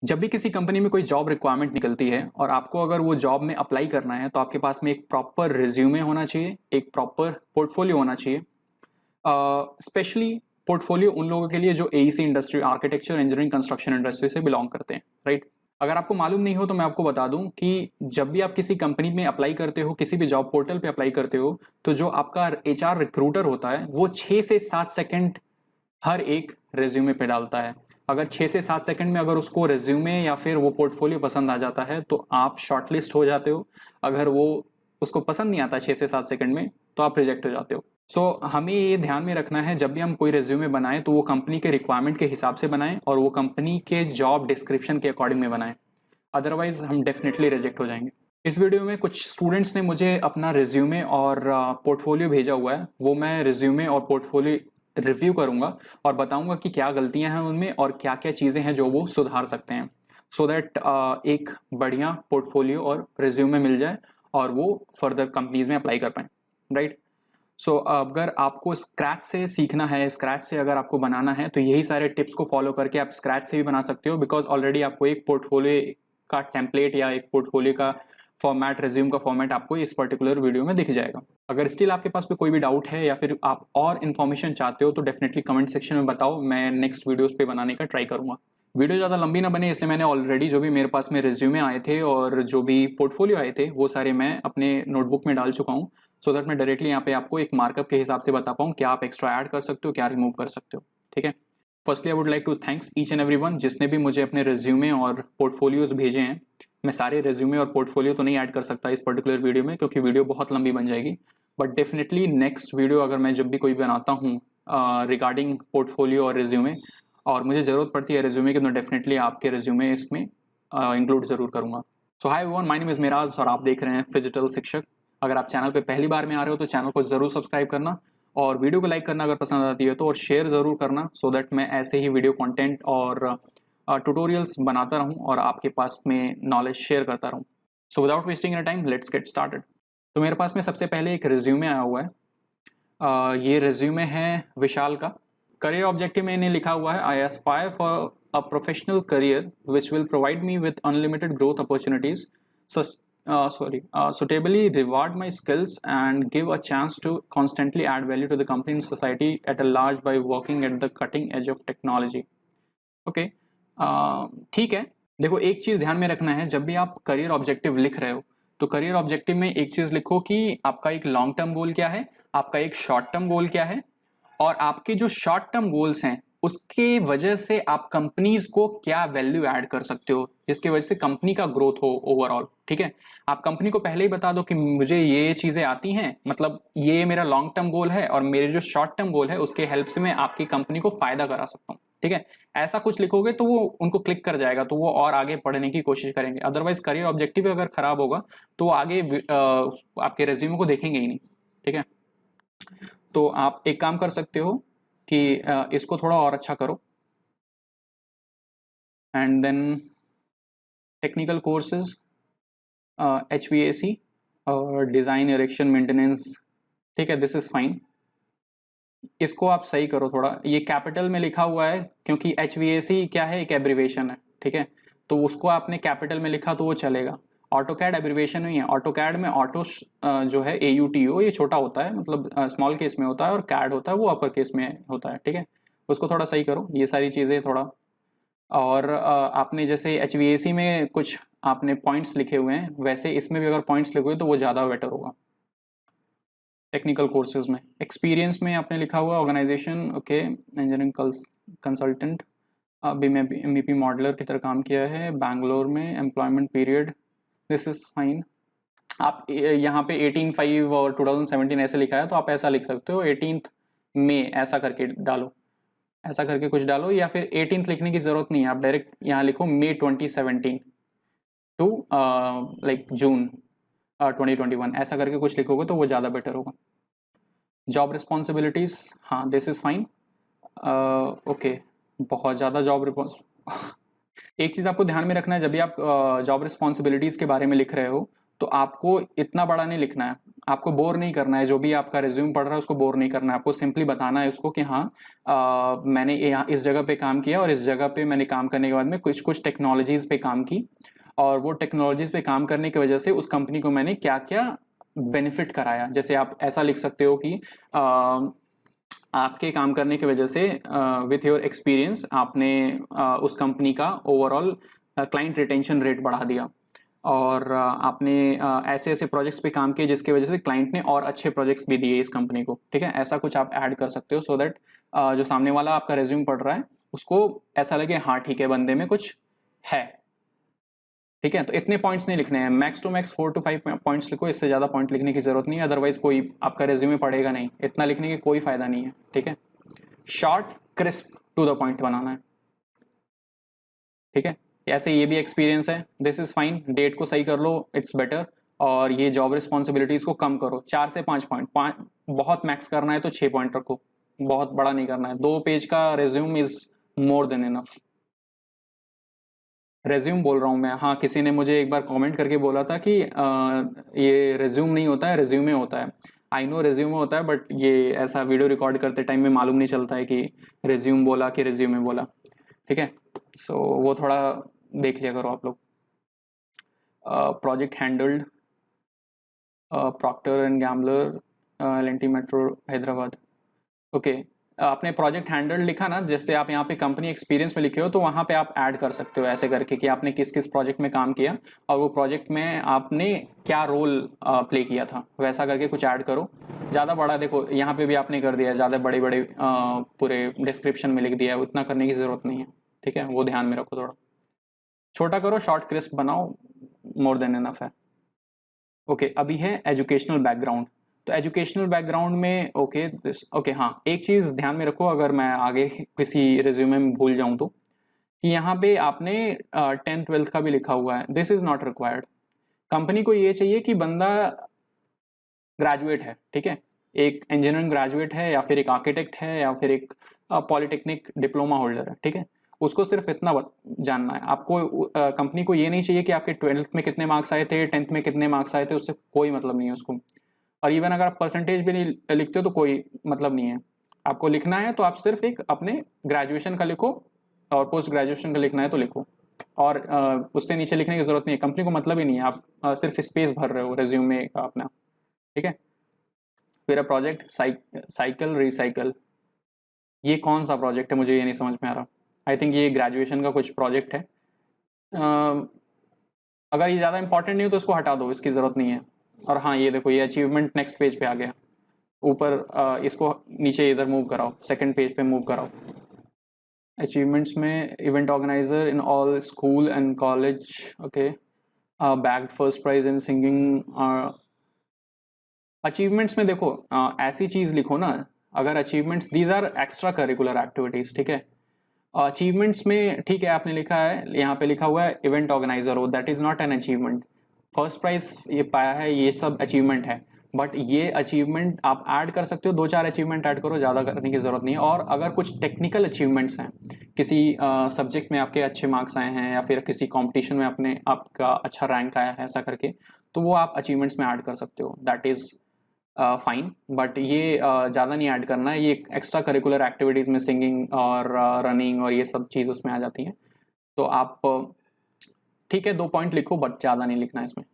जब भी किसी कंपनी में कोई जॉब रिक्वायरमेंट निकलती है और आपको अगर वो जॉब में अप्लाई करना है तो आपके पास में एक प्रॉपर रिज्यूमे होना चाहिए, एक प्रॉपर पोर्टफोलियो होना चाहिए। स्पेशली पोर्टफोलियो उन लोगों के लिए जो AEC industry, architecture, engineering, construction industry से बिलोंग करते हैं, राइट। अगर आपको मालूम नहीं हो तो मैं आपको बता दूं कि जब भी आप किसी कंपनी में अप्लाई करते हो, किसी भी जॉब पोर्टल पे अप्लाई करते हो, तो जो आपका एचआर रिक्रूटर होता है वो 6 से 7 सेकंड हर एक रेज्यूमे पे डालता है। अगर 6 से 7 सेकंड में अगर उसको रेज्यूमे या फिर वो पोर्टफोलियो पसंद आ जाता है तो आप शॉर्टलिस्ट हो जाते हो। अगर वो उसको पसंद नहीं आता 6 से 7 सेकंड में तो आप रिजेक्ट हो जाते हो। हमें ये ध्यान में रखना है जब भी हम कोई रेज्यूमे बनाएं तो वो कंपनी के रिक्वायरमेंट के हिसाब से बनाएं और वो कंपनी के जॉब डिस्क्रिप्शन के अकॉर्डिंग में बनाएं, अदरवाइज हम डेफिनेटली रिजेक्ट हो जाएंगे। इस वीडियो में कुछ स्टूडेंट्स ने मुझे अपना रिज्यूमे और पोर्टफोलियो भेजा हुआ है, वो मैं रिज्यूमे और पोर्टफोलियो रिव्यू करूंगा और बताऊंगा कि क्या गलतियां हैं उनमें और क्या क्या चीज़ें हैं जो वो सुधार सकते हैं, सो दैट एक बढ़िया पोर्टफोलियो और रिज्यूमे मिल जाए और वो फर्दर कंपनीज में अप्लाई कर पाएँ, राइट। अगर आपको स्क्रैच से सीखना है, स्क्रैच से अगर आपको बनाना है तो यही सारे टिप्स को फॉलो करके आप स्क्रैच से भी बना सकते हो, बिकॉज ऑलरेडी आपको एक पोर्टफोलियो का टेम्पलेट या एक पोर्टफोलियो का फॉर्मेट, रिज्यूम का फॉर्मेट आपको इस पर्टिकुलर वीडियो में दिख जाएगा। अगर स्टिल आपके पास कोई भी डाउट है या फिर आप और इन्फॉर्मेशन चाहते हो तो डेफिनेटली कमेंट सेक्शन में बताओ, मैं नेक्स्ट वीडियोस पे बनाने का ट्राई करूंगा। वीडियो ज़्यादा लंबी ना बने इसलिए मैंने ऑलरेडी जो भी मेरे पास में रिज्यूमे आए थे और जो भी पोर्टफोलियो आए थे वो सारे मैं अपने नोटबुक में डाल चुका हूँ, सो दैट मैं डायरेक्टली यहाँ पे आपको एक मार्कअप के हिसाब से बता पाऊँ क्या आप एक्स्ट्रा ऐड कर सकते हो, क्या रिमूव कर सकते हो, ठीक है। Firstly I would like to thanks each and everyone जिसने भी मुझे अपने रिज्यूमे और पोर्टफोलियोज भेजे हैं। मैं सारे रिज्यूमे और पोर्टफोलियो तो नहीं ऐड कर सकता इस पर्टिकुलर वीडियो में क्योंकि वीडियो बहुत लंबी बन जाएगी, बट डेफिनेटली नेक्स्ट वीडियो अगर मैं जब भी कोई बनाता हूँ रिगार्डिंग पोर्टफोलियो और रिज्यूमे और मुझे ज़रूरत पड़ती है रिज्यूमे की, तो डेफिनेटली आपके रिज्यूमे इसमें इंक्लूड ज़रूर करूँगा। So hi everyone, my name is Miraj और आप देख रहे हैं फिजिटल शिक्षक। अगर आप चैनल पे पहली बार में आ रहे हो तो चैनल को ज़रूर सब्सक्राइब करना और वीडियो को लाइक करना अगर पसंद आती है तो, और शेयर ज़रूर करना, सो दैट मैं ऐसे ही वीडियो कंटेंट और ट्यूटोरियल्स बनाता रहूं और आपके पास में नॉलेज शेयर करता रहूं। So without wasting any time let's get started. तो मेरे पास में सबसे पहले एक रिज्यूमे आया हुआ है। ये रिज्यूमे है विशाल का। करियर ऑब्जेक्टिव में इन्हें लिखा हुआ है, आई Aspire for a professional career which will provide me with unlimited growth opportunities, suitably reward my skills and give a chance to constantly add value to the company and society at a large by working at the cutting edge of technology. Okay, ठीक है। देखो, एक चीज़ ध्यान में रखना है, जब भी आप करियर ऑब्जेक्टिव लिख रहे हो तो करियर ऑब्जेक्टिव में एक चीज़ लिखो कि आपका एक लॉन्ग टर्म गोल क्या है, आपका एक शॉर्ट टर्म गोल क्या है, और आपके जो शॉर्ट टर्म गोल्स हैं उसके वजह से आप कंपनीज को क्या वैल्यू ऐड कर सकते हो जिसकी वजह से कंपनी का ग्रोथ हो ओवरऑल, ठीक है। आप कंपनी को पहले ही बता दो कि मुझे ये चीज़ें आती हैं, मतलब ये मेरा लॉन्ग टर्म गोल है और मेरे जो शॉर्ट टर्म गोल है उसके हेल्प से मैं आपकी कंपनी को फायदा करा सकता हूँ, ठीक है। ऐसा कुछ लिखोगे तो वो उनको क्लिक कर जाएगा, तो वो और आगे पढ़ने की कोशिश करेंगे। अदरवाइज करियर ऑब्जेक्टिव अगर खराब होगा तो वो आगे आपके रेज्यूमे को देखेंगे ही नहीं, ठीक है। तो आप एक काम कर सकते हो कि इसको थोड़ा और अच्छा करो, and then technical courses, HVAC और डिज़ाइन, इरेक्शन, मेंटेनेंस, ठीक है, दिस इज़ फाइन। इसको आप सही करो थोड़ा, ये कैपिटल में लिखा हुआ है क्योंकि HVAC क्या है, एक एब्रीवेशन है, ठीक है। तो उसको आपने कैपिटल में लिखा तो वो चलेगा। ऑटोकैड एब्रीवेशन नहीं है, ऑटोकैड में ऑटो जो है AUTO ये छोटा होता है, मतलब स्मॉल केस में होता है, और कैड होता है वो अपर केस में होता है, ठीक है। उसको थोड़ा सही करो, ये सारी चीज़ें थोड़ा। और आपने जैसे HVAC में कुछ आपने पॉइंट्स लिखे हुए हैं, वैसे इसमें भी अगर पॉइंट्स लिखोगे तो वो ज़्यादा बेटर होगा। टेक्निकल कोर्सेज में एक्सपीरियंस में आपने लिखा हुआ ऑर्गेनाइजेशन, ओके, इंजीनियरिंग कंसल्टेंट, अभी मैं MEP मॉडलर की तरह काम किया है बैंगलोर में, employment period, this is fine. आप यहाँ पे 18/5 और 2017 ऐसे लिखा है तो आप ऐसा लिख सकते हो, 18th मई ऐसा करके डालो, ऐसा करके कुछ डालो, या फिर 18th लिखने की ज़रूरत नहीं है, आप डायरेक्ट यहाँ लिखो May 2017 टू लाइक June 2021, ऐसा करके कुछ लिखोगे तो वो ज़्यादा बेटर होगा। जॉब रिस्पॉन्सिबिलिटीज़, हाँ, दिस इज़ फाइन, ओके। बहुत ज़्यादा जॉब एक चीज़ आपको ध्यान में रखना है, जब भी आप जॉब रिस्पॉन्सिबिलिटीज़ के बारे में लिख रहे हो तो आपको इतना बड़ा नहीं लिखना है, आपको बोर नहीं करना है, जो भी आपका रिज्यूम पढ़ रहा है उसको बोर नहीं करना है, आपको सिंपली बताना है उसको कि हाँ मैंने यहाँ इस जगह पे काम किया और इस जगह पे मैंने काम करने के बाद में कुछ कुछ टेक्नोलॉजीज पे काम की, और वो टेक्नोलॉजीज पे काम करने की वजह से उस कंपनी को मैंने क्या क्या बेनिफिट कराया। जैसे आप ऐसा लिख सकते हो कि आपके काम करने की वजह से विथ योर एक्सपीरियंस आपने उस कंपनी का ओवरऑल क्लाइंट रिटेंशन रेट बढ़ा दिया, और आपने ऐसे ऐसे प्रोजेक्ट्स पे काम किए जिसकी वजह से क्लाइंट ने और अच्छे प्रोजेक्ट्स भी दिए इस कंपनी को। ठीक है, ऐसा कुछ आप ऐड कर सकते हो सो दैट जो सामने वाला आपका रेज्यूम पढ़ रहा है उसको ऐसा लगे हाँ ठीक है बंदे में कुछ है। ठीक है, तो इतने पॉइंट्स नहीं लिखने हैं, max to max 4 to 5 points लिखो, इससे ज़्यादा पॉइंट लिखने की जरूरत नहीं है, अदरवाइज कोई आपका रेज्यूमे पढ़ेगा नहीं, इतना लिखने की कोई फायदा नहीं है। ठीक है, short crisp to the point बनाना है। ठीक है, ऐसे ये भी एक्सपीरियंस है, दिस इज फाइन, डेट को सही कर लो, इट्स बेटर, और ये जॉब रिस्पॉन्सिबिलिटीज को कम करो, 4 से 5 पॉइंट, बहुत मैक्स करना है तो 6 पॉइंट रखो, बहुत बड़ा नहीं करना है, 2 पेज का resume is more than enough. Resume बोल रहा हूँ मैं, हाँ किसी ने मुझे एक बार कमेंट करके बोला था कि ये रेज्यूम नहीं होता है, रेज्यूमे होता है। आई नो रेज्यूमे होता है, बट ये ऐसा वीडियो रिकॉर्ड करते टाइम में मालूम नहीं चलता है कि रेज्यूम बोला कि रेज्यूमे बोला। ठीक है, सो वो थोड़ा देख लिया करो आप लोग। Project handled, Procter and Gambler, L metro Hyderabad. Okay, आपने प्रोजेक्ट हैंडल लिखा ना, जैसे आप यहाँ पे कंपनी एक्सपीरियंस में लिखे हो तो वहाँ पे आप ऐड कर सकते हो ऐसे करके कि आपने किस किस प्रोजेक्ट में काम किया और वो प्रोजेक्ट में आपने क्या रोल प्ले किया था, वैसा करके कुछ ऐड करो। ज़्यादा बड़ा देखो यहाँ पे भी आपने कर दिया, ज़्यादा बड़े बड़े पूरे डिस्क्रिप्शन में लिख दिया है, उतना करने की ज़रूरत नहीं है। ठीक है, वो ध्यान में रखो, थोड़ा छोटा करो, शॉर्ट क्रिस्प बनाओ, मोर देन इनफ है। ओके, अभी है एजुकेशनल बैकग्राउंड। तो एजुकेशनल बैकग्राउंड में ओके हाँ, एक चीज़ ध्यान में रखो, अगर मैं आगे किसी रिज्यूमे में भूल जाऊं तो, कि यहाँ पे आपने 10th 12th का भी लिखा हुआ है, this is not required. Company को ये चाहिए कि बंदा ग्रेजुएट है। ठीक है, एक इंजीनियरिंग ग्रेजुएट है या फिर एक आर्किटेक्ट है या फिर एक पॉलिटेक्निक डिप्लोमा होल्डर है। ठीक है, उसको सिर्फ इतना जानना है। आपको कंपनी को ये नहीं चाहिए कि आपके 12th में कितने मार्क्स आए थे, 10th में कितने मार्क्स आए थे, उससे कोई मतलब नहीं है उसको। और इवन अगर आप परसेंटेज भी नहीं लिखते हो तो कोई मतलब नहीं है। आपको लिखना है तो आप सिर्फ एक अपने ग्रेजुएशन का लिखो, और पोस्ट ग्रेजुएशन का लिखना है तो लिखो, और उससे नीचे लिखने की जरूरत नहीं है, कंपनी को मतलब ही नहीं है, आप सिर्फ स्पेस भर रहे हो रेज्यूमे का अपना। ठीक है, फिर प्रोजेक्ट साइकिल रिसाइकल, ये कौन सा प्रोजेक्ट है मुझे ये नहीं समझ में आ रहा। आई थिंक ये ग्रेजुएशन का कुछ प्रोजेक्ट है। अगर ये ज़्यादा इंपॉर्टेंट नहीं हो तो इसको हटा दो, इसकी ज़रूरत नहीं है। और हाँ ये देखो, ये अचीवमेंट नेक्स्ट पेज पे आ गया ऊपर, इसको नीचे इधर मूव कराओ, सेकंड पेज पे मूव कराओ। अचीवमेंट्स में event organiser in all school and college, okay, bagged first prize in singing. Achievements में देखो ऐसी चीज़ लिखो ना, अगर achievements these are extra curricular activities. ठीक है, अचीवमेंट्स में ठीक है आपने लिखा है, यहाँ पे लिखा हुआ है इवेंट ऑर्गेनाइजर हो, that is not an achievement. First prize ये पाया है, ये सब अचीवमेंट है, बट ये अचीवमेंट आप ऐड कर सकते हो, 2 4 अचीवमेंट ऐड करो, ज़्यादा करने की ज़रूरत नहीं है। और अगर कुछ टेक्निकल अचीवमेंट्स हैं, किसी सब्जेक्ट में आपके अच्छे मार्क्स आए हैं या फिर किसी कॉम्पिटिशन में अपने आपका अच्छा रैंक आया है ऐसा करके, तो वो आप अचीवमेंट्स में ऐड कर सकते हो, दैट इज़ फाइन। बट ये ज़्यादा नहीं ऐड करना है, ये एक्स्ट्रा करिकुलर एक्टिविटीज़ में सिंगिंग और रनिंग और ये सब चीज़ उसमें आ जाती हैं। तो आप ठीक है 2 पॉइंट लिखो, बट ज़्यादा नहीं लिखना है इसमें।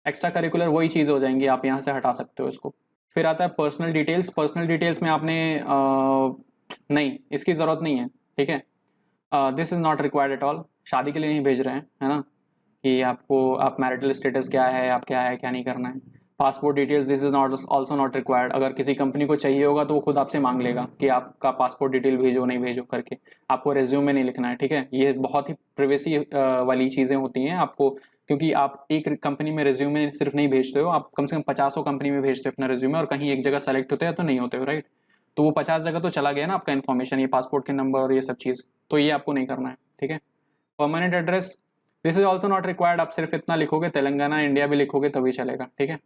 एक्स्ट्रा करिकुलर वही चीज़ हो जाएंगी, आप यहाँ से हटा सकते हो इसको। फिर आता है पर्सनल डिटेल्स। पर्सनल डिटेल्स में आपने नहीं, इसकी ज़रूरत नहीं है। ठीक है, this is not required at all, शादी के लिए नहीं भेज रहे हैं, है ना, कि आपको आप मैरिटल स्टेटस क्या है, आप क्या है क्या नहीं करना है। Passport details, this is not also not required. अगर किसी कंपनी को चाहिए होगा तो वो खुद आपसे मांग लेगा कि आपका पासपोर्ट डिटेल भेजो नहीं भेजो करके, आपको रेज्यूम में नहीं लिखना है। ठीक है, ये बहुत ही प्रिवेसी वाली चीज़ें होती हैं आपको, क्योंकि आप एक कंपनी में रेज्यूमे सिर्फ नहीं भेजते हो, आप कम से कम 50 कंपनी में भेजते हो अपना रेज्यूमे, और कहीं एक जगह सेलेक्ट होते हैं तो नहीं होते हो, राइट। तो वो 50 जगह तो चला गया ना आपका इन्फॉर्मेशन, ये पासपोर्ट के नंबर और ये सब चीज़, तो ये आपको नहीं करना है। ठीक है, permanent address, this is also not required. आप सिर्फ इतना लिखोगे, तेलंगाना इंडिया भी लिखोगे तभी चलेगा। ठीक है,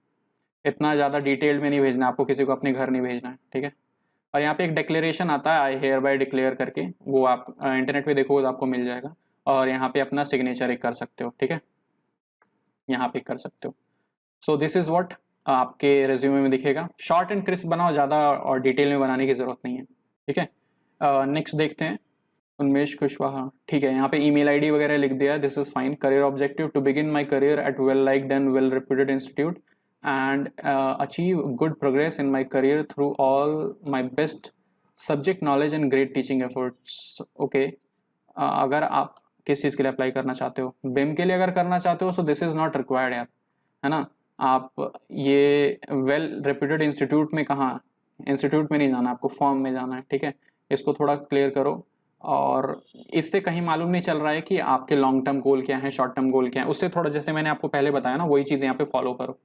इतना ज़्यादा डिटेल्ड में नहीं भेजना, आपको किसी को अपने घर नहीं भेजना है। ठीक है, और यहाँ पे एक डिक्लेरेशन आता है, आई हेयर बाय डिक्लेयर करके, वो आप इंटरनेट पे देखोगे तो आपको मिल जाएगा, और यहाँ पे अपना सिग्नेचर एक कर सकते हो। ठीक है, यहाँ पे कर सकते हो। सो दिस इज़ व्हाट आपके रिज्यूमे में दिखेगा। शॉर्ट एंड क्रिस्प बनाओ, ज़्यादा और डिटेल में बनाने की ज़रूरत नहीं है, ठीक है। नेक्स्ट देखते हैं। उन्मेष कुशवाहा, ठीक है, यहाँ पे ईमेल आईडी वगैरह लिख दिया, this is fine. Career objective, to begin my career at well liked and well reputed institute and achieve good progress in my career through all my best subject knowledge and great teaching efforts. Okay, अगर आप किस चीज़ के लिए apply करना चाहते हो, बिम के लिए अगर करना चाहते हो, so this is not required यार, है ना। आप ये वेल रेप्यूटेड इंस्टीट्यूट में, कहाँ इंस्टीट्यूट में नहीं जाना, आपको फॉर्म में जाना है, ठीक है। इसको थोड़ा क्लियर करो। और इससे कहीं मालूम नहीं चल रहा है कि आपके लॉन्ग टर्म गोल क्या है, शॉर्ट टर्म गोल क्या है। उससे थोड़ा, जैसे मैंने आपको पहले बताया ना, वही चीज़ यहाँ पे फॉलो करो।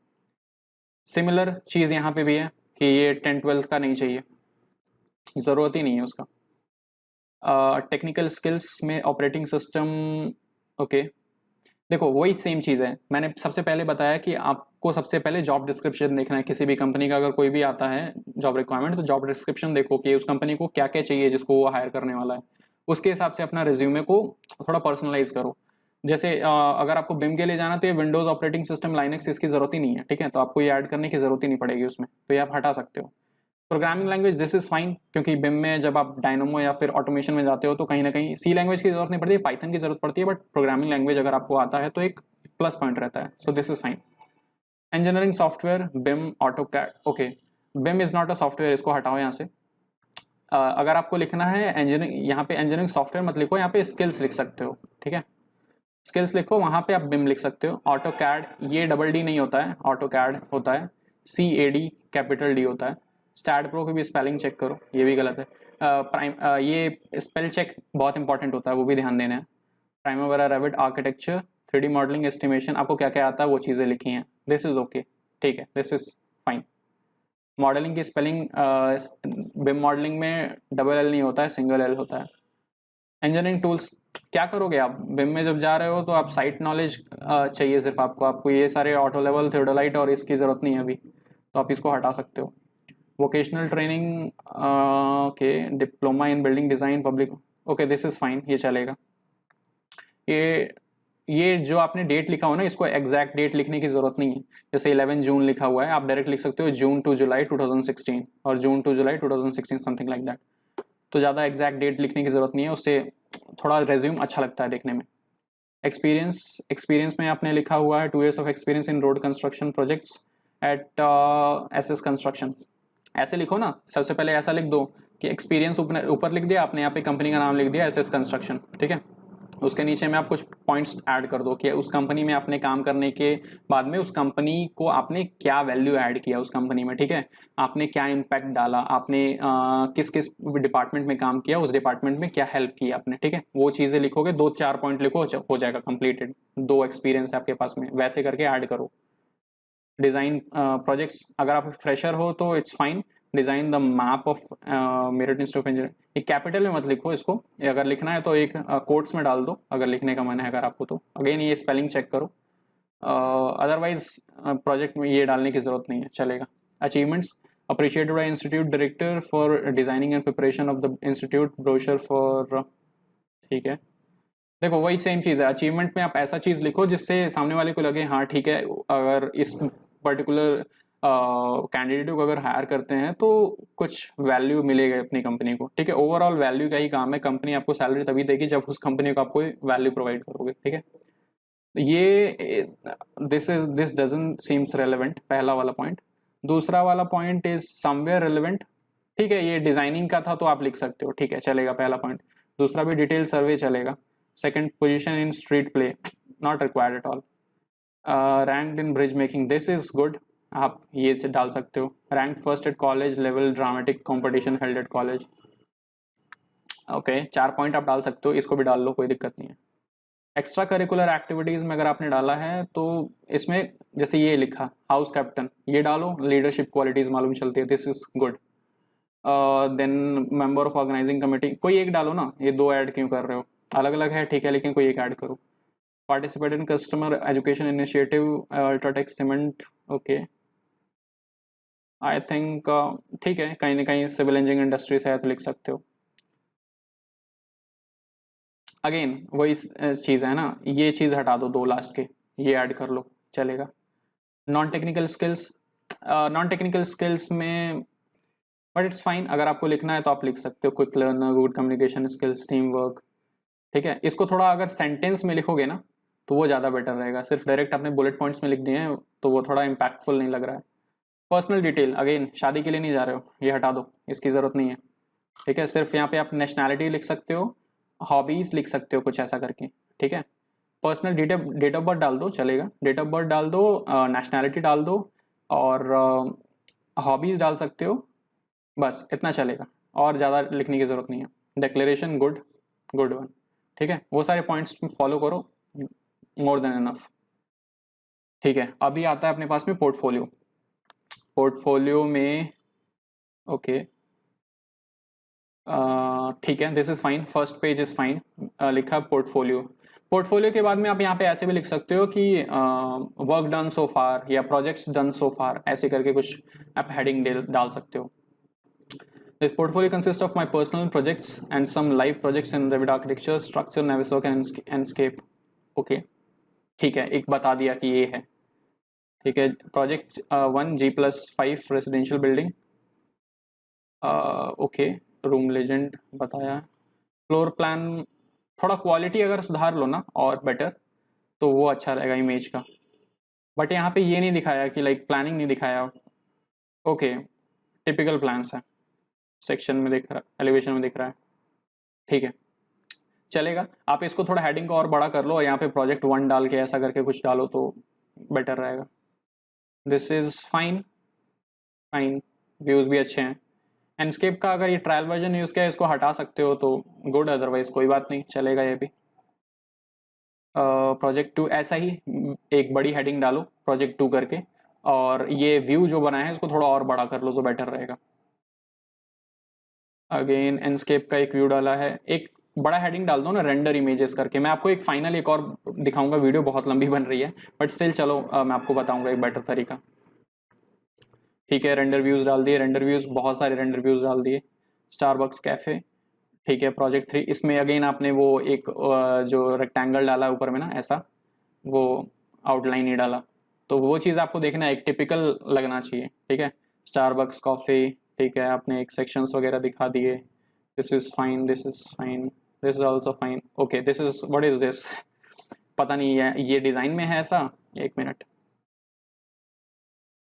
सिमिलर चीज़ यहाँ पे भी है कि ये 10-12 का नहीं चाहिए, ज़रूरत ही नहीं है उसका। टेक्निकल स्किल्स में ऑपरेटिंग सिस्टम, ओके। देखो वही सेम चीज़ है, मैंने सबसे पहले बताया कि आपको सबसे पहले जॉब डिस्क्रिप्शन देखना है। किसी भी कंपनी का अगर कोई भी आता है जॉब रिक्वायरमेंट, तो जॉब डिस्क्रिप्शन देखो कि उस कंपनी को क्या क्या चाहिए जिसको वो हायर करने वाला है। उसके हिसाब से अपना रिज्यूमे को थोड़ा पर्सनलाइज करो। जैसे अगर आपको बिम के लिए जाना तो ये विंडोज ऑपरेटिंग सिस्टम लाइनक्स इसकी ज़रूरत ही नहीं है, ठीक है, तो आपको ये ऐड करने की ज़रूरत ही नहीं पड़ेगी उसमें, तो ये आप हटा सकते हो। Programming language, this is fine, क्योंकि बिम में जब आप डायनामो या फिर ऑटोमेशन में जाते हो तो कहीं ना कहीं सी लैंग्वेज की जरूरत नहीं पड़ती है, पाइथन की जरूरत पड़ती है, बट प्रोग्रामिंग लैंग्वेज अगर आपको आता है तो एक प्लस पॉइंट रहता है, so this is fine. Engineering software, BIM, AutoCAD, okay. BIM is not a software, इसको हटाओ यहाँ से। अगर आपको लिखना है इंजीनियरिंग, यहाँ पे इंजीनियरिंग सॉफ्टवेयर मत लिखो, यहाँ पे स्किल्स लिख सकते हो, ठीक है। स्किल्स लिखो, वहाँ पे आप बिम लिख सकते हो। ऑटो कैड, ये डबल डी नहीं होता है, ऑटो कैड होता है, CAD कैपिटल D होता है। स्टैट प्रो की भी स्पेलिंग चेक करो, ये भी गलत है। ये स्पेल चेक बहुत इंपॉर्टेंट होता है, वो भी ध्यान देना है। Primavera, Revit, architecture, 3D modelling, estimation, आपको क्या क्या आता है वो चीज़ें लिखी हैं, दिस इज ओके, ठीक है, दिस इज फाइन। मॉडलिंग की स्पेलिंग, बिम मॉडलिंग में डबल एल नहीं होता है, सिंगल एल होता है। इंजीनियरिंग टूल्स, क्या करोगे आप बिम में जब जा रहे हो, तो आप साइट नॉलेज चाहिए सिर्फ आपको ये सारे ऑटो लेवल, थियोडोलाइट और इसकी ज़रूरत नहीं है अभी, तो आप इसको हटा सकते हो। Vocational training, okay, diploma in building design public, okay, this is fine, ये चलेगा। ये ये जो आपने डेट लिखा हो ना, इसको एग्जैक्ट डेट लिखने की ज़रूरत नहीं है। जैसे 11 जून लिखा हुआ है, आप डायरेक्ट लिख सकते हो जून टू जुलाई 2016 और June to July 2016, something like that. तो ज़्यादा एग्जैक्ट डेट लिखने की ज़रूरत नहीं है, उससे थोड़ा रेज्यूम अच्छा लगता है देखने में। एक्सपीरियंस, एक्सपीरियंस में आपने लिखा हुआ है 2 years of experience in road construction projects at SS construction. ऐसे लिखो ना, सबसे पहले ऐसा लिख दो कि एक्सपीरियंस ऊपर लिख दिया आपने, यहाँ पे कंपनी का नाम लिख दिया SS कंस्ट्रक्शन, ठीक है। उसके नीचे में आप कुछ पॉइंट्स ऐड कर दो कि उस कंपनी में आपने काम करने के बाद में उस कंपनी को आपने क्या वैल्यू ऐड किया उस कंपनी में, ठीक है। आपने क्या इम्पैक्ट डाला, आपने किस किस डिपार्टमेंट में काम किया, उस डिपार्टमेंट में क्या हेल्प की आपने, ठीक है। वो चीज़ें लिखोगे, 2-4 पॉइंट लिखो, हो जाएगा कंप्लीटेड। 2 एक्सपीरियंस है आपके पास में, वैसे करके ऐड करो। डिज़ाइन प्रोजेक्ट्स, अगर आप फ्रेशर हो तो it's fine. Design the map of merit institute of engineering, एक कैपिटल में मत लिखो इसको, अगर लिखना है तो एक कोट्स में डाल दो, अगर लिखने का मन है अगर आपको तो। अगेन ये स्पेलिंग चेक करो, अदरवाइज प्रोजेक्ट में ये डालने की ज़रूरत नहीं है, चलेगा। Achievements, appreciated by institute director for designing and preparation of the institute brochure for, ठीक है। देखो वही सेम चीज़ है, अचीवमेंट में आप ऐसा चीज़ लिखो जिससे सामने वाले को लगे हाँ ठीक है, अगर इस पर्टिकुलर कैंडिडेट को अगर हायर करते हैं तो कुछ वैल्यू मिलेगा अपनी कंपनी को, ठीक है। ओवरऑल वैल्यू का ही काम है, कंपनी आपको सैलरी तभी देगी जब उस कंपनी को आप कोई वैल्यू प्रोवाइड करोगे, ठीक है। ये दिस डजंट सीम्स रेलेवेंट, पहला वाला पॉइंट। दूसरा वाला पॉइंट इज समवेयर रेलेवेंट, ठीक है, ये डिजाइनिंग का था तो आप लिख सकते हो, ठीक है, चलेगा पहला पॉइंट। दूसरा भी डिटेल सर्वे चलेगा। Second, position in street play, not required at all. Ranked in bridge making, this is good, आप ये डाल सकते हो। Rank first at college level dramatic competition held at college, okay, 4 point आप डाल सकते हो, इसको भी डाल लो, कोई दिक्कत नहीं है। एक्स्ट्रा करिकुलर एक्टिविटीज़ में अगर आपने डाला है तो इसमें जैसे ये लिखा हाउस कैप्टन, ये डालो, लीडरशिप क्वालिटीज़ मालूम चलती है, this is good. Then member of organising committee, कोई एक डालो ना, ये 2 ऐड क्यों कर रहे हो, अलग अलग है ठीक है, लेकिन कोई एक ऐड करो। Participate in customer education initiative UltraTech cement, okay, I think ठीक है, कहीं ना कहीं सिविल इंजीनियरिंग इंडस्ट्री से है तो लिख सकते हो। अगेन वही चीज़ है ना, ये चीज़ हटा दो, 2 लास्ट के, ये ऐड कर लो, चलेगा। नॉन टेक्निकल स्किल्स में बट इट्स फाइन, अगर आपको लिखना है तो आप लिख सकते हो, quick learner, good communication skills, team work, ठीक है। इसको थोड़ा अगर सेंटेंस में लिखोगे ना तो वो ज़्यादा बेटर रहेगा, सिर्फ डायरेक्ट आपने बुलेट पॉइंट्स में लिख दिए हैं तो वो थोड़ा इम्पैक्टफुल नहीं लग रहा है। पर्सनल डिटेल, अगेन शादी के लिए नहीं जा रहे हो, ये हटा दो, इसकी ज़रूरत नहीं है, ठीक है। सिर्फ यहाँ पे आप नेशनैलिटी लिख सकते हो, हॉबीज़ लिख सकते हो कुछ ऐसा करके, ठीक है। पर्सनल डेट ऑफ बर्थ डाल दो, चलेगा, डेट ऑफ बर्थ डाल दो, नेशनैलिटी डाल दो और हॉबीज़ डाल सकते हो, बस इतना चलेगा, और ज़्यादा लिखने की ज़रूरत नहीं है। डिक्लेरेशन गुड, गुड वन, ठीक है, वो सारे पॉइंट्स फॉलो करो, मोर देन इनफ, ठीक है। अभी आता है अपने पास में पोर्टफोलियो। पोर्टफोलियो में ओके, ठीक है, this is fine, first page is fine, लिखा पोर्टफोलियो। पोर्टफोलियो के बाद में आप यहाँ पे ऐसे भी लिख सकते हो कि वर्क डन सो फार या प्रोजेक्ट्स डन सो फार, ऐसे करके कुछ आप हेडिंग डाल सकते हो। This portfolio consists of my personal projects and some live projects in Revit architecture, structure, Naviswork and Enscape. Okay, ठीक है, एक बता दिया कि ये है, ठीक है। Project 1 G+5 residential building, okay, room legend बताया। फ्लोर प्लान थोड़ा क्वालिटी अगर सुधार लो ना और बेटर तो वो अच्छा रहेगा इमेज का, बट यहाँ पे ये नहीं दिखाया कि लाइक प्लानिंग नहीं दिखाया। ओके, टिपिकल प्लान्स है, सेक्शन में दिख रहा है, एलिवेशन में दिख रहा है, ठीक है, चलेगा। आप इसको थोड़ा हेडिंग को और बड़ा कर लो और यहाँ पे प्रोजेक्ट 1 डाल के ऐसा करके कुछ डालो तो बेटर रहेगा। This is fine, fine, views भी अच्छे हैं। एंडस्केप का अगर ये ट्रायल वर्जन यूज़ किया है, इसको हटा सकते हो तो गुड, अदरवाइज कोई बात नहीं, चलेगा ये भी। प्रोजेक्ट 2 ऐसा ही एक बड़ी हेडिंग डालो प्रोजेक्ट 2 करके, और ये व्यू जो बना है इसको थोड़ा और बड़ा कर लो तो बेटर रहेगा। अगेन एंडस्केप का एक व्यू डाला है, एक बड़ा हेडिंग डाल दो ना, रेंडर इमेजेस करके। मैं आपको एक फाइनल एक और दिखाऊंगा, वीडियो बहुत लंबी बन रही है बट स्टिल चलो मैं आपको बताऊंगा एक बेटर तरीका, ठीक है। रेंडर व्यूज़ डाल दिए, रेंडर व्यूज़ बहुत सारे रेंडर व्यूज़ डाल दिए। स्टारबक्स कैफ़े, ठीक है। प्रोजेक्ट 3, इसमें अगेन आपने वो एक जो रेक्टेंगल डाला ऊपर में ना ऐसा, वो आउटलाइन ही डाला, तो वो चीज़ आपको देखना है, एक टिपिकल लगना चाहिए, ठीक है। स्टारबक्स कॉफ़ी, ठीक है, आपने एक सेक्शंस वगैरह दिखा दिए। This is fine, this is fine, this is also fine, okay. This is what is this, पता नहीं है ये डिज़ाइन में है ऐसा, एक मिनट,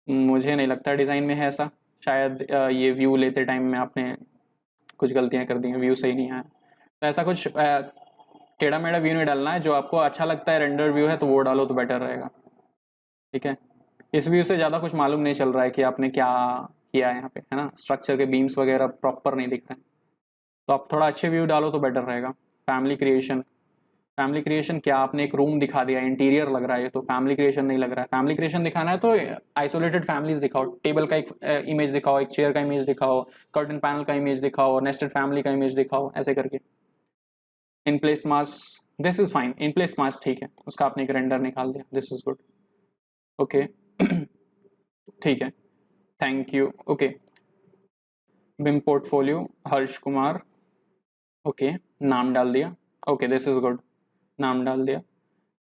मुझे नहीं लगता डिज़ाइन में है ऐसा, शायद ये व्यू लेते टाइम में आपने कुछ गलतियाँ कर दी हैं, व्यू सही नहीं आया, तो ऐसा कुछ टेढ़ा मेढ़ा व्यू नहीं डालना है, जो आपको अच्छा लगता है रेंडर व्यू है तो वो डालो तो बेटर रहेगा, ठीक है। इस व्यू से ज़्यादा कुछ मालूम नहीं चल रहा है कि आपने क्या किया है यहाँ पे, है ना, स्ट्रक्चर के बीम्स वगैरह प्रॉपर नहीं दिख रहे हैं, तो आप थोड़ा अच्छे व्यू डालो तो बेटर रहेगा। फैमिली क्रिएशन, फैमिली क्रिएशन क्या, आपने एक रूम दिखा दिया, इंटीरियर लग रहा है, तो फैमिली क्रिएशन नहीं लग रहा है। फैमिली क्रिएशन दिखाना है तो आइसोलेटेड फैमिलीज दिखाओ, टेबल का एक इमेज दिखाओ, एक चेयर का इमेज दिखाओ, कर्टन पैनल का इमेज दिखाओ, नेस्टेड फैमिली का इमेज दिखाओ, ऐसे करके। In place mass, this is fine, in place mass ठीक है, उसका आपने एक रेंडर निकाल दिया, दिस इज गुड, ओके, ठीक है, thank you, okay. BIM portfolio Harsh Kumar, okay, नाम डाल दिया, ओके, दिस इज गुड, नाम डाल दिया।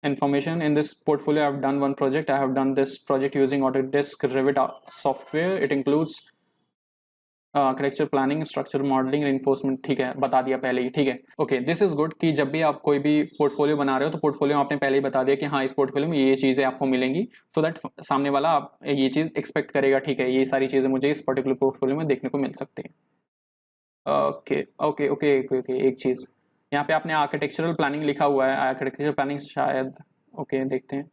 Information in this portfolio, I have done one project. I have done this project using Autodesk Revit software. It includes architecture planning, structure modeling, reinforcement, ठीक है, बता दिया पहले ही, ठीक है, ओके। दिस इज गुड कि जब भी आप कोई भी पोर्टफोलियो बना रहे हो तो पोर्टफोलियो आपने पहले ही बता दिया कि हाँ इस पोर्टफोलियो में ये चीज़ें आपको मिलेंगी, सो दैट सामने वाला आप ये चीज़ एक्सपेक्ट करेगा, ठीक है, ये सारी चीज़ें मुझे इस पर्टिकुलर पोर्टफोलियो में देखने को मिल सकती है। ओके ओके ओके ओके, एक चीज़ यहाँ पे आपने आर्किटेक्चरल प्लानिंग लिखा हुआ है, आर्किटेक्चरल प्लानिंग शायद, ओके, देखते हैं,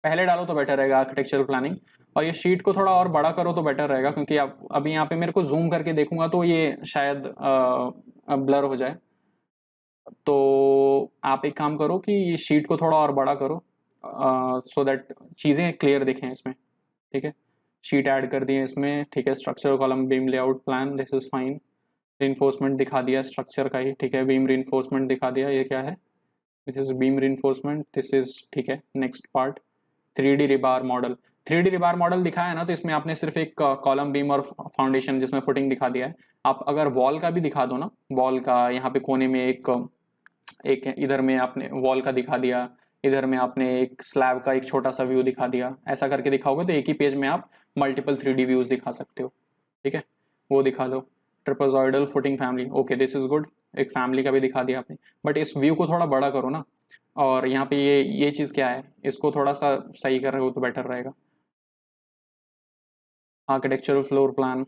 पहले डालो तो बेटर रहेगा आर्किटेक्चरल प्लानिंग, और ये शीट को थोड़ा और बड़ा करो तो बेटर रहेगा, क्योंकि आप अभी यहाँ पे मेरे को जूम करके देखूंगा तो ये शायद ब्लर हो जाए, तो आप एक काम करो कि ये शीट को थोड़ा और बड़ा करो सो दैट चीज़ें क्लियर दिखें इसमें, ठीक है। शीट ऐड कर दी है इसमें, ठीक है। Structure column beam layout plan, this is fine. Reinforcement दिखा दिया स्ट्रक्चर का ही, ठीक है। बीम रिइंफोर्समेंट दिखा दिया, ये क्या है, this is beam reinforcement, this is, ठीक है। Next part 3D रिबार model, 3D रिबार model दिखाया है ना, तो इसमें आपने सिर्फ एक कॉलम बीम और फाउंडेशन जिसमें फुटिंग दिखा दिया है। आप अगर वॉल का भी दिखा दो ना, वॉल का यहाँ पे कोने में एक इधर में आपने वॉल का दिखा दिया, इधर में आपने एक स्लैब का एक छोटा सा व्यू दिखा दिया, ऐसा करके दिखाओगे तो एक ही पेज में आप मल्टीपल 3D व्यूज दिखा सकते हो, ठीक है, वो दिखा दो। Trapezoidal footing family, okay this is good, एक फैमिली का भी दिखा दिया आपने, बट इस व्यू को थोड़ा बड़ा करो ना, और यहाँ पे ये चीज़ क्या है, इसको थोड़ा सा सही कर रहे हो तो बेटर रहेगा। आर्किटेक्चरल फ्लोर प्लान,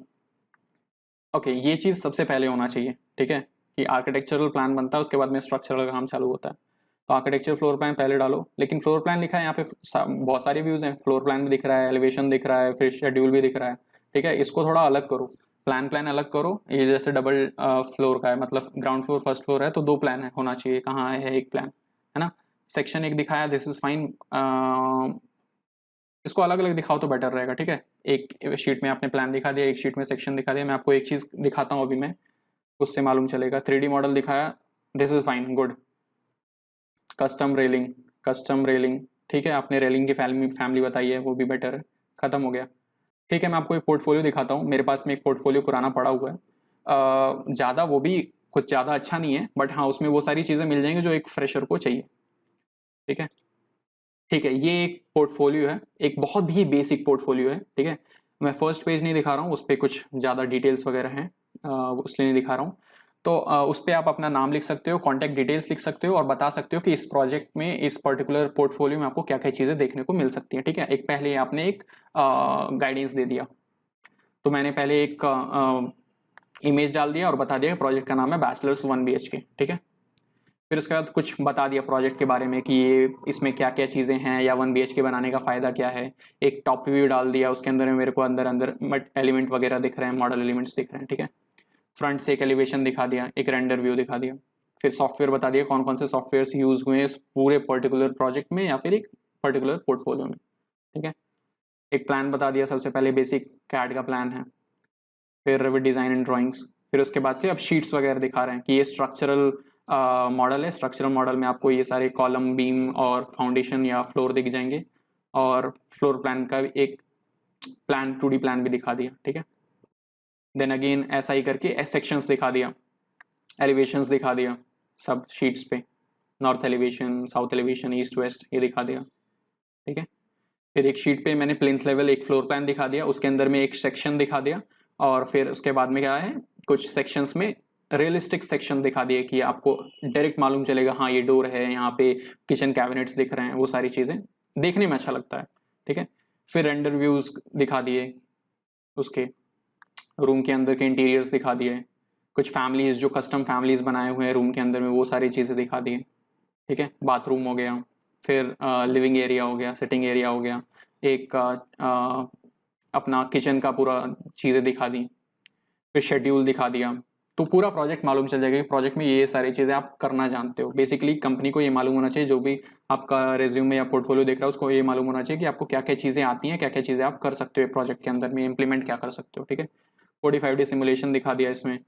ओके ये चीज़ सबसे पहले होना चाहिए, ठीक है, कि आर्किटेक्चरल प्लान बनता है उसके बाद में स्ट्रक्चरल का काम चालू होता है। तो आर्किटेक्चर फ्लोर प्लान पहले डालो, लेकिन फ्लोर प्लान लिखा है यहाँ पे बहुत सारे व्यूज़ हैं, फ्लोर प्लान भी दिख रहा है, एलिवेशन दिख रहा है, फिर शेड्यूल भी दिख रहा है, ठीक है, इसको थोड़ा अलग करो, प्लान अलग करो। ये जैसे डबल फ्लोर का है, मतलब ग्राउंड फ्लोर फर्स्ट फ्लोर है तो 2 प्लान है होना चाहिए, कहाँ है एक प्लान, है ना। सेक्शन एक दिखाया, दिस इज फाइन, इसको अलग अलग दिखाओ तो बेटर रहेगा, ठीक है। एक शीट में आपने प्लान दिखा दिया, एक शीट में सेक्शन दिखा दिया। मैं आपको एक चीज़ दिखाता हूँ अभी, मैं उससे मालूम चलेगा। 3D मॉडल दिखाया, this is fine, good. Custom railing, ठीक है, आपने रेलिंग की फैमिली बताई है, वो भी बेटर है, खत्म हो गया, ठीक है। मैं आपको एक पोर्टफोलियो दिखाता हूँ, मेरे पास में एक पोर्टफोलियो पुराना पड़ा हुआ है, ज़्यादा वो भी कुछ ज़्यादा अच्छा नहीं है, बट हाँ उसमें वो सारी चीज़ें मिल जाएंगी जो एक फ्रेशर को चाहिए, ठीक है। ठीक है, ये एक पोर्टफोलियो है, एक बहुत ही बेसिक पोर्टफोलियो है, ठीक है। मैं फर्स्ट पेज नहीं दिखा रहा हूँ, उस पर कुछ ज़्यादा डिटेल्स वगैरह हैं, उसलिए नहीं दिखा रहा हूँ। तो उस पर आप अपना नाम लिख सकते हो, कॉन्टैक्ट डिटेल्स लिख सकते हो, और बता सकते हो कि इस प्रोजेक्ट में, इस पर्टिकुलर पोर्टफोलियो में आपको क्या क्या चीज़ें देखने को मिल सकती हैं, ठीक है। एक पहले आपने एक गाइडेंस दे दिया, तो मैंने पहले एक इमेज डाल दिया और बता दिया प्रोजेक्ट का नाम है बैचलर्स 1 BHK, ठीक है। फिर उसके बाद कुछ बता दिया प्रोजेक्ट के बारे में कि ये इसमें क्या क्या चीज़ें हैं, या 1 BHK बनाने का फ़ायदा क्या है। एक टॉप व्यू डाल दिया, उसके अंदर में मेरे को अंदर एलिमेंट वगैरह दिख रहे हैं, मॉडल एलिमेंट्स दिख रहे हैं, ठीक है। फ्रंट से एक एलिवेशन दिखा दिया, एक रेंडर व्यू दिखा दिया। फिर सॉफ्टवेयर बता दिया कौन कौन से सॉफ्टवेयर्स यूज़ हुए इस पूरे पर्टिकुलर प्रोजेक्ट में या फिर एक पर्टिकुलर पोर्टफोलियो में, ठीक है। एक प्लान बता दिया, सबसे पहले बेसिक कैड का प्लान है, फिर रिविट डिज़ाइन एंड ड्राइंग्स। फिर उसके बाद से अब शीट्स वगैरह दिखा रहे हैं कि ये स्ट्रक्चरल मॉडल है, स्ट्रक्चरल मॉडल में आपको ये सारे कॉलम, बीम और फाउंडेशन या फ्लोर दिख जाएंगे, और फ्लोर प्लान का भी एक प्लान 2D प्लान भी दिखा दिया, ठीक है। देन अगेन ऐसा ही करके सेक्शंस दिखा दिया, एलिवेशंस दिखा दिया सब शीट्स पे, north elevation, south elevation, east west, ये दिखा दिया, ठीक है। फिर एक शीट पे मैंने प्लिंथ लेवल एक फ्लोर प्लान दिखा दिया, उसके अंदर में एक सेक्शन दिखा दिया, और फिर उसके बाद में क्या है, कुछ सेक्शंस में रियलिस्टिक सेक्शन दिखा दिए कि आपको डायरेक्ट मालूम चलेगा, हाँ ये डोर है, यहाँ पे किचन कैबिनेट्स दिख रहे हैं, वो सारी चीज़ें देखने में अच्छा लगता है, ठीक है। फिर रेंडर व्यूज़ दिखा दिए, उसके रूम के अंदर के इंटीरियर्स दिखा दिए, कुछ फैमिलीज जो कस्टम फैमिलीज बनाए हुए हैं रूम के अंदर में, वो सारी चीज़ें दिखा दिए, ठीक है। बाथरूम हो गया, फिर लिविंग एरिया हो गया, सिटिंग एरिया हो गया, एक अपना किचन का पूरा चीज़ें दिखा दी, फिर शेड्यूल दिखा दिया। तो पूरा प्रोजेक्ट मालूम चल जाएगा कि प्रोजेक्ट में ये सारी चीज़ें आप करना जानते हो। बेसिकली कंपनी को ये मालूम होना चाहिए, जो भी आपका रेज्यूमे या पोर्टफोलियो देख रहा है उसको ये मालूम होना चाहिए कि आपको क्या क्या चीज़ें आती हैं, क्या क्या चीज़ें आप कर सकते हो प्रोजेक्ट के अंदर में, इंप्लीमेंट क्या कर सकते हो, ठीक है। 45D सिमुलेशन दिखा दिया इसमें,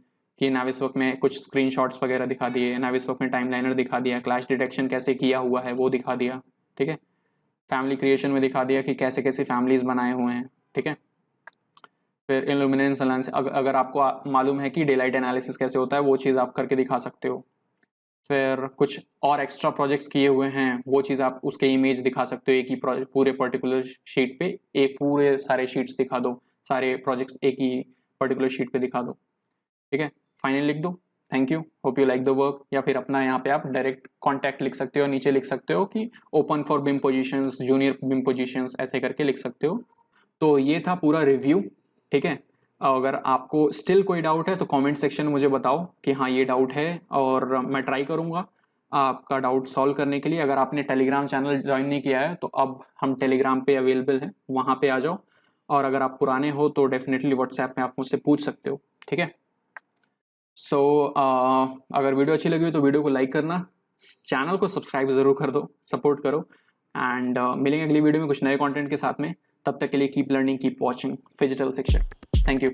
कि नाविसवर्क में कुछ स्क्रीनशॉट्स वगैरह दिखा दिए, नाविसवर्क में टाइमलाइनर दिखा दिया, क्लैश डिटेक्शन कैसे किया हुआ है वो दिखा दिया, ठीक है। फैमिली क्रिएशन में दिखा दिया कि कैसे कैसे फैमिलीज बनाए हुए हैं, ठीक है। फिर इल्यूमिनेंस एनालिसिस, अगर आपको मालूम है कि डेलाइट एनालिसिस कैसे होता है, वो चीज़ आप करके दिखा सकते हो। फिर कुछ और एक्स्ट्रा प्रोजेक्ट्स किए हुए हैं, वो चीज़ आप उसके इमेज दिखा सकते हो, एक ही पूरे पर्टिकुलर शीट पे, एक पूरे सारे शीट्स दिखा दो, सारे प्रोजेक्ट्स एक ही पर्टिकुलर शीट पे दिखा दो, ठीक है। फाइनल लिख दो, thank you, hope you like the work, या फिर अपना यहाँ पे आप डायरेक्ट कॉन्टैक्ट लिख सकते हो, नीचे लिख सकते हो कि open for BIM positions, junior BIM positions, ऐसे करके लिख सकते हो। तो ये था पूरा रिव्यू, ठीक है। अगर आपको स्टिल कोई डाउट है तो कमेंट सेक्शन में मुझे बताओ कि हाँ ये डाउट है, और मैं ट्राई करूँगा आपका डाउट सॉल्व करने के लिए। अगर आपने टेलीग्राम चैनल ज्वाइन नहीं किया है तो अब हम टेलीग्राम पे अवेलेबल हैं, वहाँ पे आ जाओ, और अगर आप पुराने हो तो डेफिनेटली व्हाट्सएप में आप मुझसे पूछ सकते हो, ठीक है। सो अगर वीडियो अच्छी लगी हो तो वीडियो को लाइक करना, चैनल को सब्सक्राइब ज़रूर कर दो, सपोर्ट करो, एंड मिलेंगे अगली वीडियो में कुछ नए कंटेंट के साथ में। तब तक के लिए keep learning, keep watching digital Shikshak. Thank you.